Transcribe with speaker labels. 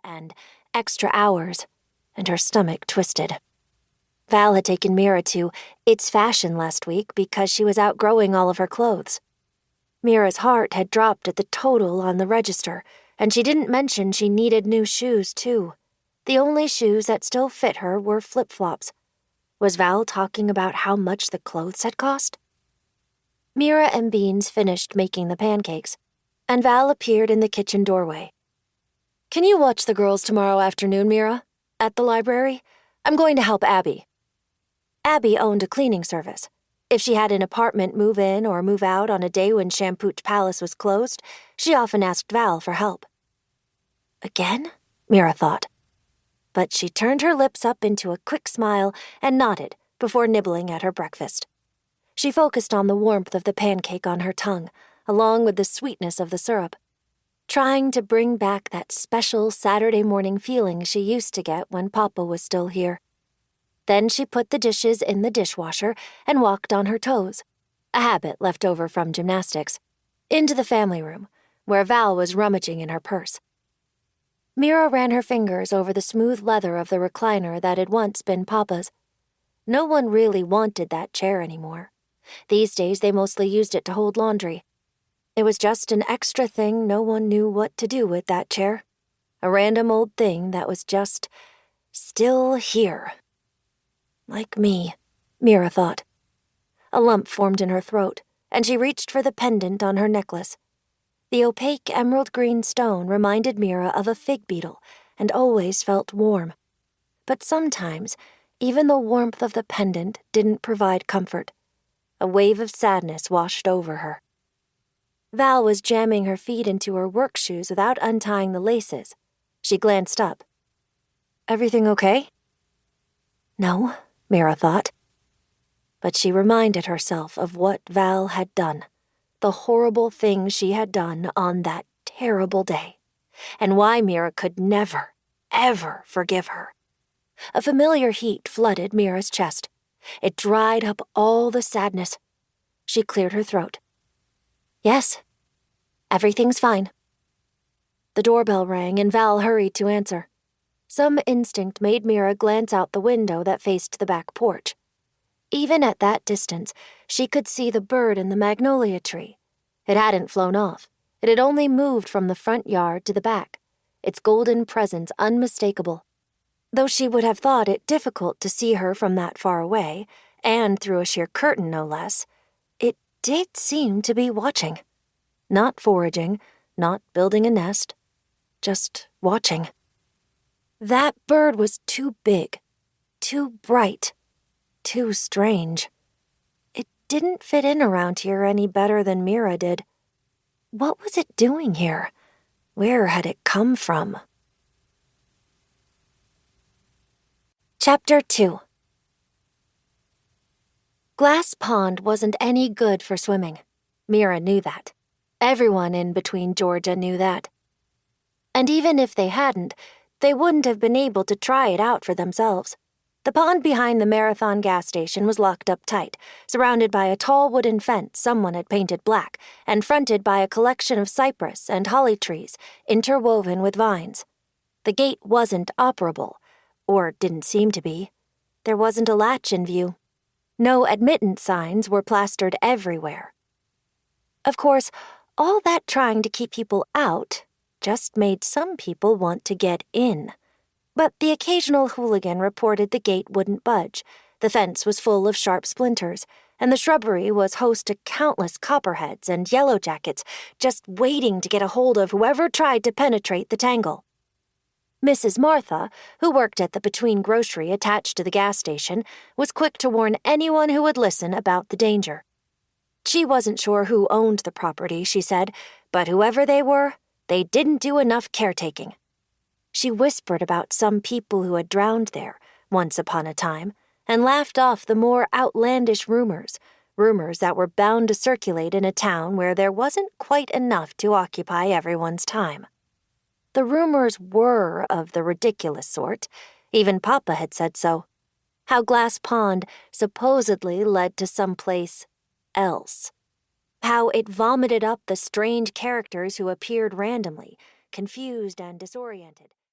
Speaker 1: and extra hours, and her stomach twisted. Val had taken Mira to It's Fashion last week because she was outgrowing all of her clothes. Mira's heart had dropped at the total on the register, and she didn't mention she needed new shoes, too. The only shoes that still fit her were flip-flops. Was Val talking about how much the clothes had cost? Mira and Beans finished making the pancakes, and Val appeared in the kitchen doorway. "Can you watch the girls tomorrow afternoon, Mira? At the library? I'm going to help Abby." Abby owned a cleaning service. If she had an apartment move in or move out on a day when Shampooch Palace was closed, she often asked Val for help. Again? Mira thought. But she turned her lips up into a quick smile and nodded before nibbling at her breakfast. She focused on the warmth of the pancake on her tongue, along with the sweetness of the syrup, trying to bring back that special Saturday morning feeling she used to get when Papa was still here. Then she put the dishes in the dishwasher and walked on her toes, a habit left over from gymnastics, into the family room, where Val was rummaging in her purse. Mira ran her fingers over the smooth leather of the recliner that had once been Papa's. No one really wanted that chair anymore. These days they mostly used it to hold laundry. It was just an extra thing no one knew what to do with that chair. A random old thing that was just still here. Like me, Mira thought. A lump formed in her throat, and she reached for the pendant on her necklace. The opaque emerald green stone reminded Mira of a fig beetle and always felt warm. But sometimes, even the warmth of the pendant didn't provide comfort. A wave of sadness washed over her. Val was jamming her feet into her work shoes without untying the laces. She glanced up. "Everything okay?" No, Mira thought. But she reminded herself of what Val had done, the horrible things she had done on that terrible day, and why Mira could never, ever forgive her. A familiar heat flooded Mira's chest. It dried up all the sadness. She cleared her throat. "Yes, everything's fine." The doorbell rang and Val hurried to answer. Some instinct made Mira glance out the window that faced the back porch. Even at that distance, she could see the bird in the magnolia tree. It hadn't flown off. It had only moved from the front yard to the back, its golden presence unmistakable. Though she would have thought it difficult to see her from that far away, and through a sheer curtain no less, it did seem to be watching. Not foraging, not building a nest, just watching. That bird was too big, too bright, too strange. It didn't fit in around here any better than Mira did. What was it doing here? Where had it come from? Chapter 2. Glass Pond wasn't any good for swimming. Mira knew that. Everyone in between Georgia knew that. And even if they hadn't, they wouldn't have been able to try it out for themselves. The pond behind the Marathon gas station was locked up tight, surrounded by a tall wooden fence someone had painted black, and fronted by a collection of cypress and holly trees interwoven with vines. The gate wasn't operable, or didn't seem to be. There wasn't a latch in view. No admittance signs were plastered everywhere. Of course, all that trying to keep people out just made some people want to get in. But the occasional hooligan reported the gate wouldn't budge, the fence was full of sharp splinters, and the shrubbery was host to countless copperheads and yellow jackets just waiting to get a hold of whoever tried to penetrate the tangle. Mrs. Martha, who worked at the Between Grocery attached to the gas station, was quick to warn anyone who would listen about the danger. She wasn't sure who owned the property, she said, but whoever they were, they didn't do enough caretaking. She whispered about some people who had drowned there, once upon a time, and laughed off the more outlandish rumors that were bound to circulate in a town where there wasn't quite enough to occupy everyone's time. The rumors were of the ridiculous sort. Even Papa had said so. How Glass Pond supposedly led to someplace else. How it vomited up the strange characters who appeared randomly, confused and disoriented.